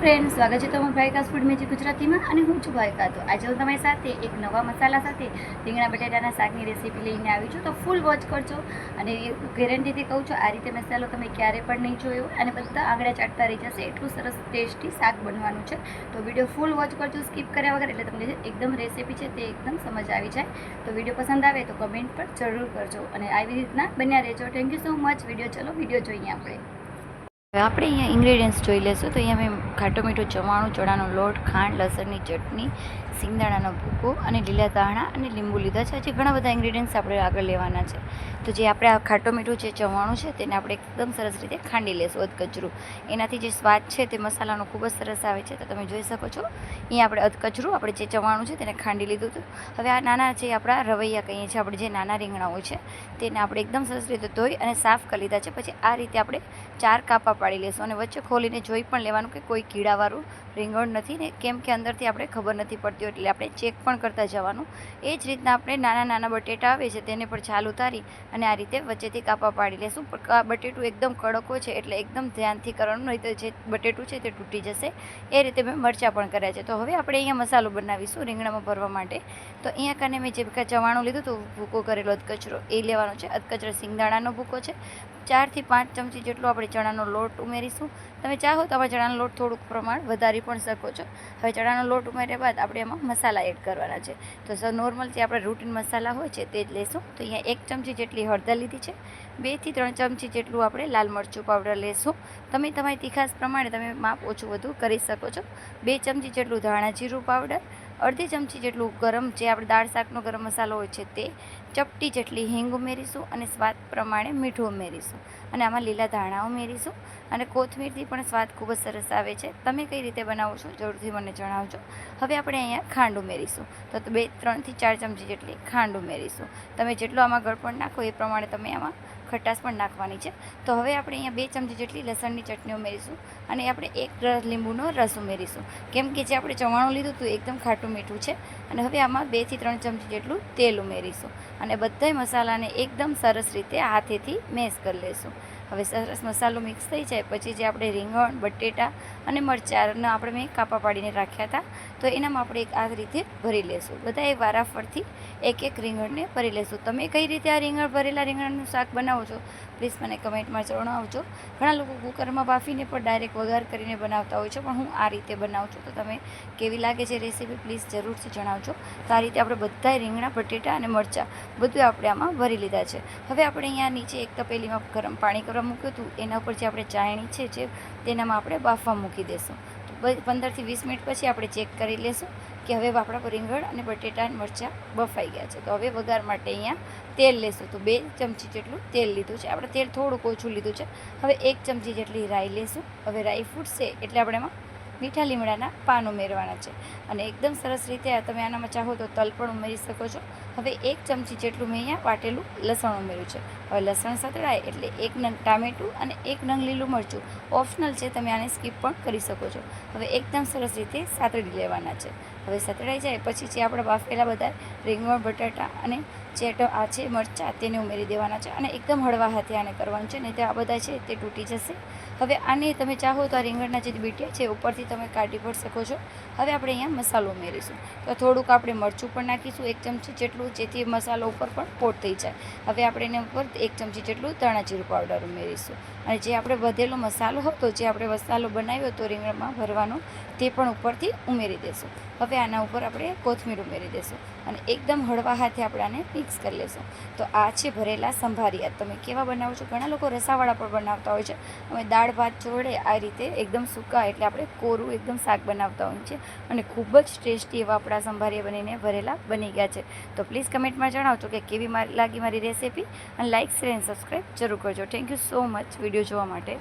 Friend, સ્વાગત છે તમારું ભાઈકાસ ફૂડ મેજી ગુજરાતીમાં અને હું છું ભાઈકા. તો આજે હું તમારી સાથે એક નવા મસાલા સાથે રીંગણા બટાટાના શાકની રેસીપી લઈને આવી છું. તો ફૂલ વોચ કરજો અને ગેરંટીથી કહું છું, આ રીતે મસાલો તમે ક્યારે પણ નહીં જોયો અને બધા આંગળા ચાટતા રહી જશે. એટલું સરસ ટેસ્ટી શાક બનવાનું છે. તો વિડીયો ફૂલ વોચ કરજો, સ્કીપ કર્યા વગર, એટલે તમને એકદમ રેસીપી છે તે એકદમ સમજ આવી જાય. તો વિડીયો પસંદ આવે તો કમેન્ટ પર જરૂર કરજો અને આવી રીતના બન્યા રહેજો. Thank you so much. Video જોઈએ આપણે. આપણે અહીંયા ઇન્ગ્રેડિયન્ટ્સ જોઈ લેશું. તો અહીંયા મેં ખાટો મીઠું ચવાણું, ચણાનો લોટ, ખાંડ, લસણની ચટણી, સિંગદાણાનો ભૂકો અને લીલા ધાણા અને લીંબુ લીધા છે. હજી ઘણા બધા ઇન્ગ્રેડિયન્ટ્સ આપણે આગળ લેવાના છે. તો જે આપણે આ ખાટો મીઠું છે, ચવાણું છે, તેને આપણે એકદમ સરસ રીતે ખાંડી લેશું અધકચરું. એનાથી જે સ્વાદ છે તે મસાલાનો ખૂબ જ સરસ આવે છે. તો તમે જોઈ શકો છો અહીંયા આપણે અધકચરું આપણે જે ચવાણું છે તેને ખાંડી લીધું હતું. હવે આ નાના જે આપણા રવૈયા કહીએ છીએ, આપણે જે નાના રીંગણા હોય છે તેને આપણે એકદમ સરસ રીતે ધોઈ અને સાફ કરી લીધા છે. પછી આ રીતે આપણે 4 કાપા પાડી લેશું અને વચ્ચે ખોલીને જોઈ પણ લેવાનું કે કોઈ કીડાવાળું રીંગણ નથી ને, કેમ કે અંદરથી આપણે ખબર નથી પડતી હોય, એટલે આપણે ચેક પણ કરતા જવાનું. એ જ રીતના આપણે નાના નાના બટેટા આવે છે તેને પણ છાલ ઉતારી અને આ રીતે વચ્ચેથી કાપા પાડી લેશું. પણ બટેટું એકદમ કડક હોય છે એટલે એકદમ ધ્યાનથી કરવાનું, નહીં તો જે બટેટું છે તે તૂટી જશે. એ રીતે મેં મરચાં પણ કર્યા છે. તો હવે આપણે અહીંયા મસાલો બનાવીશું રીંગણામાં ભરવા માટે. તો અહીંયા કારણે મેં જે ચવાણું લીધું હતું, ભૂકો કરેલો અધકચરો એ લેવાનો છે. અધકચરો સિંગદાણાનો ભૂકો છે. 4 થી 5 ચમચી જેટલો આપણે ચણાનો લોટ ઉમેરીશું. તમે ચાહો તો આમાં ચણાનો લોટ થોડુંક પ્રમાણ વધારી પણ શકો છો. હવે ચણાનો લોટ ઉમેર્યા બાદ આપણે એમાં મસાલા એડ કરવાના છે. તો નોર્મલ જે આપણે રૂટીન મસાલા હોય છે તે જ લેશું. તો અહીંયા 1 ચમચી જેટલી હળદર લીધી છે. 2 થી 3 ચમચી જેટલું આપણે લાલ મરચું પાવડર લેશું. તમે તમારી તીખાસ પ્રમાણે તમે માપ ઓછું વધુ કરી શકો છો. 2 ચમચી જેટલું ધાણા જીરું પાવડર, અડધી ચમચી જેટલું ગરમ જે આપણે દાળ શાકનો ગરમ મસાલો હોય છે તે, ચપટી જેટલી હિંગ ઉમેરીશું અને સ્વાદ પ્રમાણે મીઠું ઉમેરીશું અને આમાં લીલા ધાણા ઉમેરીશું. અને કોથમીરથી પણ સ્વાદ ખૂબ જ સરસ આવે છે. તમે કઈ રીતે બનાવો છો જરૂરથી મને જણાવજો. હવે આપણે અહીંયા ખાંડ ઉમેરીશું. તો 3 થી 4 ચમચી જેટલી ખાંડ ઉમેરીશું. તમે જેટલો આમાં ગળપણ નાખો એ પ્રમાણે તમે આમાં ખટાશ પણ નાખવાની છે. તો હવે આપણે અહીંયા 2 ચમચી જેટલી લસણની ચટણી ઉમેરીશું અને આપણે 1 લીંબુનો રસ ઉમેરીશું, કેમ કે જે આપણે ચવાણું લીધું હતું એકદમ ખાટું મીઠું છે. અને હવે આમાં 2 થી 3 ચમચી જેટલું તેલ ઉમેરીશું અને બધા મસાલાને એકદમ સરસ રીતે હાથેથી મેશ કરી લઈશું. હવે સરસ મસાલો મિક્સ થઈ જાય પછી જે આપણે રીંગણ, બટેટા અને મરચાંના આપણે મેં કાપા પાડીને રાખ્યા હતા, તો એનામાં આપણે આ રીતે ભરી લેશું. બધાએ વારાફરથી એક રીંગણને ભરી લેશું. તમે કઈ રીતે આ ભરેલા રીંગણનું શાક બનાવો છો પ્લીઝ મને કમેન્ટમાં જણાવજો. ઘણા લોકો કુકરમાં બાફીને પણ ડાયરેક્ટ વઘાર કરીને બનાવતા હોય છે, પણ હું આ રીતે બનાવું છું. તો તમે કેવી લાગે છે રેસીપી પ્લીઝ જરૂરથી જણાવજો. તો આ રીતે આપણે બધાય રીંગણા, બટેટા અને મરચાં બધું આપણે આમાં ભરી લીધા છે. હવે આપણે અહીંયા નીચે એક તપેલીમાં ગરમ પાણી કરવા મૂક્યું હતું, એના ઉપર જે આપણે ચાયણી છે જે તેનામાં આપણે બાફવા મૂકી દઈશું. તો 15 થી 20 મિનિટ પછી આપણે ચેક કરી લઈશું કે હવે આપણા રીંગણ અને બટેટા અને મરચાં બફાઈ ગયા છે. તો હવે વઘાર માટે અહીંયા તેલ લેશું. તો 2 ચમચી જેટલું તેલ લીધું છે. આપણે તેલ થોડુંક ઓછું લીધું છે. હવે 1 ચમચી જેટલી રાઈ લેશું. હવે રાઈ ફૂટશે એટલે આપણે એમાં મીઠા લીમડાના પાન ઉમેરવાના છે અને એકદમ સરસ રીતે તમે આનામાં ચાહો તો તલ પણ ઉમેરી શકો છો. હવે 1 ચમચી જેટલું મેં અહીંયા વાટેલું લસણ ઉમેર્યું છે. હવે લસણ સતળાય એટલે 1 નંગ ટામેટું અને 1 નંગ લીલું મરચું ઓપ્શનલ છે, તમે આને સ્કીપ પણ કરી શકો છો. હવે એકદમ સરસ રીતે સાતળી લેવાના છે. હવે સતળાઈ જાય પછી જે આપણે બાફેલા બધા રીંગણ, બટાટા અને જે આ છે મરચાં તેને ઉમેરી દેવાના છે અને એકદમ હળવા હાથે આને કરવાનું છે, નહીં તો આ બધા છે તે તૂટી જશે. હવે આને તમે ચાહો તો આ રીંગણના જે બીટિયા છે ઉપરથી તમે કાઢી પણ શકો છો. હવે આપણે અહીંયા મસાલો ઉમેરીશું. તો થોડુંક આપણે મરચું પણ નાખીશું 1 ચમચી જેટલું, જેથી મસાલો ઉપર પણ કોટ થઈ જાય. હવે આપણે એના ઉપર 1 ચમચી જેટલું ધાણા જીરું પાવડર ઉમેરીશું અને જે આપણે વધેલો મસાલો હતો, જે આપણે મસાલો બનાવ્યો હતો રીંગણમાં ભરવાનો, તે પણ ઉપરથી ઉમેરી દઈશું. હવે આના ઉપર આપણે કોથમીર ઉમેરી દઈશું અને એકદમ હળવા હાથે આપણે આને મિક્સ કરી લઈશું. તો આ છે ભરેલા સંભારિયા. તમે કેવા બનાવો છો? ઘણા લોકો રસાવાળા પણ બનાવતા હોય છે. અમે દાળ ભાત જોડે આ રીતે એકદમ સૂકા એટલે આપણે કોરું એકદમ શાક બનાવતા હોય છે અને ખૂબ જ ટેસ્ટી એવા આપણા સંભારિયા બનીને ભરેલા બની ગયા છે. તો પ્લીઝ કમેન્ટમાં જણાવજો કે કેવી લાગી મારી રેસીપી અને લાઇક, શેર અને સબસ્ક્રાઈબ જરૂર કરજો. Thank you so much video જોવા માટે.